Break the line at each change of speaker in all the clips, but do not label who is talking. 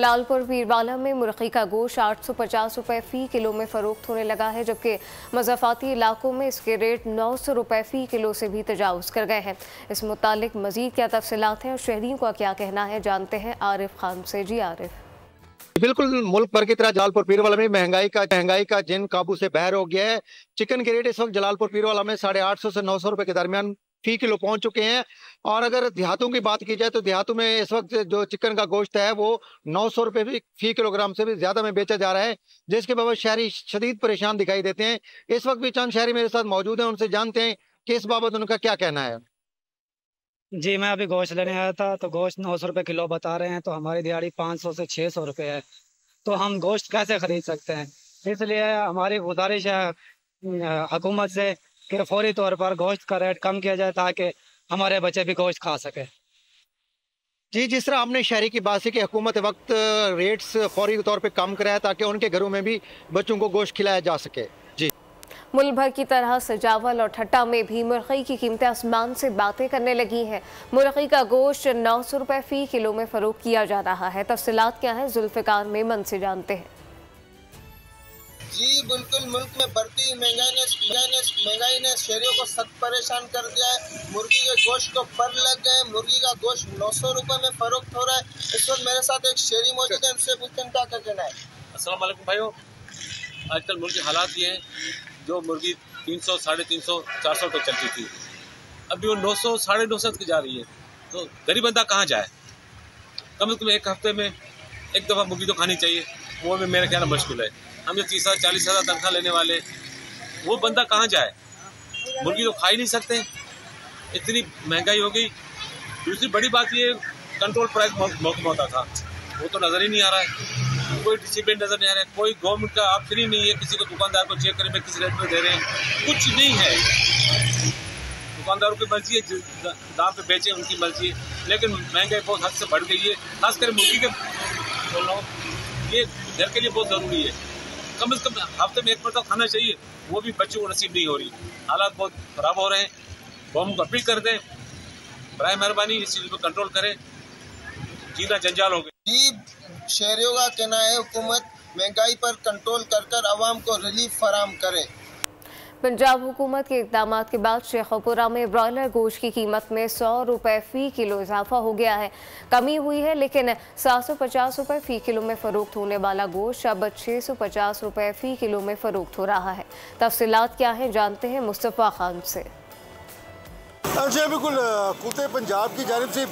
लालपुर वीरवाला में मुर्गी का गोश्त 850 रुपए फी किलो में फरोख्त होने लगा है, जबकि मज़ाफ़ाती इलाकों में इसके रेट 900 रुपए फी किलो से भी तजावुज़ कर गए हैं। इस मुतालिक मज़ीद क्या तफसीलात हैं और शहरियों का क्या कहना है, जानते हैं आरिफ खान से। जी आरिफ।
बिल्कुल मुल्क भर की तरह जलालपुर पीरवाला में महंगाई का जिन काबू से बाहर हो गया है। चिकन के रेट इस वक्त जलालपुर पीरवाला में 850 से 900 रुपए के दरमियान फी किलो पहुंच चुके हैं। और अगर देहातों की बात की जाए तो देहातों में इस वक्त जो चिकन का गोश्त है वो 900 रुपए फी किलोग्राम से भी ज्यादा में बेचा जा रहा है, जिसके बाबत शहरी शदीद परेशान दिखाई देते हैं। इस वक्त भी चंद शहरी मेरे साथ मौजूद हैं, उनसे जानते हैं कि इस बाबत उनका क्या कहना है।
जी, मैं अभी गोश्त लेने आया था तो गोश्त 900 रुपये किलो बता रहे हैं, तो हमारी दिहाड़ी 500 से 600 रुपये है, तो हम गोश्त कैसे खरीद सकते हैं। इसलिए हमारी गुजारिश है हुकूमत से कि फौरी तौर पर गोश्त का रेट कम किया जाए ताकि हमारे बच्चे भी गोश्त खा सके।
जी, जिस तरह आपने शहरी की बात से कि हुकूमत वक्त रेट्स फौरी तौर पे कम कराया ताकि उनके घरों में भी बच्चों को गोश्त खिलाया जा सके। जी,
मुल्क भर की तरह सजावल और ठट्टा में भी मुर्गी की कीमतें आसमान से बातें करने लगी हैं। मुर्गी का गोश्त 900 रुपए फी किलो में फरोख्त किया जा रहा है। तफसीलात क्या है, जुल्फ़िकार मेमन से जानते हैं।
जी बिल्कुल, मुल्क में बढ़ती महंगाई ने शहरियों को सख्त परेशान कर दिया है। मुर्गी के गोश्त को पर लग गए। मुर्गी का गोश्त 900 रुपए में फरोख्त हो रहा है। इस वक्त मेरे साथ एक शहरी मौजूद है, उनसे पूछते हैं क्या कहना है।
अस्सलाम वालेकुम भाइयों, आजकल मुल्क के हालात ये हैं, जो मुर्गी 300, 350, 400 तक चलती थी, अभी वो 900, 950 तक जा रही है। तो गरीब बंदा कहाँ जाए? कम से कम एक हफ्ते में एक दफ़ा मुर्गी तो खानी चाहिए, वो भी मेरे ख्याल में मुश्किल है। हम जो 30,000-40,000 तनख्वाह लेने वाले, वो बंदा कहाँ जाए? मुर्गी तो खा ही नहीं सकते, इतनी महंगाई हो गई। दूसरी बड़ी बात ये, कंट्रोल प्राइस महकमा होता था, वो तो नज़र ही नहीं आ रहा है। कोई डिसिप्लिन नज़र नहीं आ रहा है, कोई गवर्नमेंट का ऑप्शन ही नहीं है। किसी को दुकानदार को चेक करें में किस रेट में दे रहे हैं, कुछ नहीं है। दुकानदारों की मर्जी है, दाम पे बेचें, उनकी मर्जी है। लेकिन महंगाई बहुत हद से बढ़ गई है, खासकर मुर्गी के बोल रहा हूँ, ये घर के लिए बहुत ज़रूरी है। कम से कम हफ्ते में एक मरतबा खाना चाहिए, वो भी बच्चों को नसीब नहीं हो रही। हालात बहुत ख़राब हो रहे हैं। गवर्नमेंट को अपील कर दें, बराए मेहरबानी इस चीज़ पर कंट्रोल करें, जीना जंजाल हो गया।
जी, शहरियों का कहना है हुकूमत महंगाई पर कंट्रोल कर आवाम को रिलीफ फराम करे।
पंजाब हुकूमत के इक़दाम के बाद शेखोपुरा में ब्रॉयलर गोश्त की कीमत में 100 रुपए फी किलो इजाफा हो गया है। कमी हुई है, लेकिन 750 रुपए फी किलो में फरोख्त होने वाला गोश्त अब 650 रुपए फी किलो में फरोख्त हो रहा है। तफसीलात क्या है, जानते हैं मुस्तफ़ा खान से।
जी बिल्कुल, कुत्ते पंजाब की जानिब से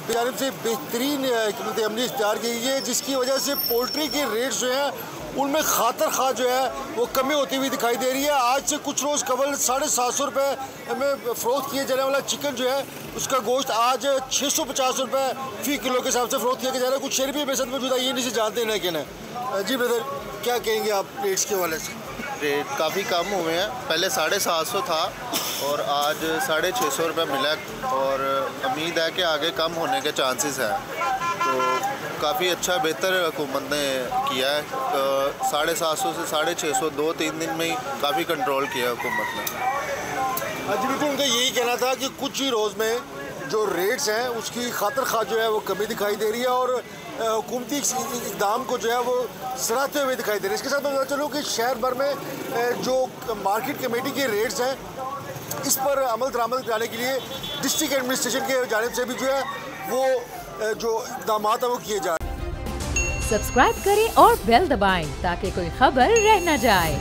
बेहतरीन हिकमत अमली इख्तियार की गई है, जिसकी वजह से पोल्ट्री के रेट जो है उनमें खातर खा जो है वो कमी होती हुई दिखाई दे रही है। आज से कुछ रोज़ कबल 750 रुपये में फ़रोख्त किए जाने वाला चिकन जो है उसका गोश्त आज 650 रुपये फ़ी किलो के हिसाब से फ़रोख्त किया जा रहा है। कुछ शहरी भी मेरे साथ मौजूद है, ये नहीं से जानते हैं कहना। जी ब्रदर, क्या कहेंगे आप रेट्स के हवाले से?
रेट काफ़ी कम हुए हैं, पहले 750 था और आज 650 रुपये मिला, और उम्मीद है कि आगे कम होने के चांसेस हैं। तो काफ़ी अच्छा बेहतर हुकूमत ने किया है। 750 से 650 2-3 दिन में ही काफ़ी कंट्रोल किया हुकूमत ने।
जी बिल्कुल, उनका यही कहना था कि कुछ ही रोज़ में जो रेट्स हैं उसकी खातर खा जो है वो कमी दिखाई दे रही है और हुकूमती इक़दाम को जो है वो सराहते हुए दिखाई दे रहे हैं। इसके साथ मैं बता चलूँ कि शहर भर में जो मार्केट कमेटी के रेट्स हैं इस पर अमल दरामद कराने के लिए डिस्ट्रिक्ट एडमिनिस्ट्रेशन के जानिब से भी जो है वो जो इक़दाम है वो किए जा रहे हैं।
सब्सक्राइब करें और बेल दबाएं ताकि कोई खबर रह न जाए।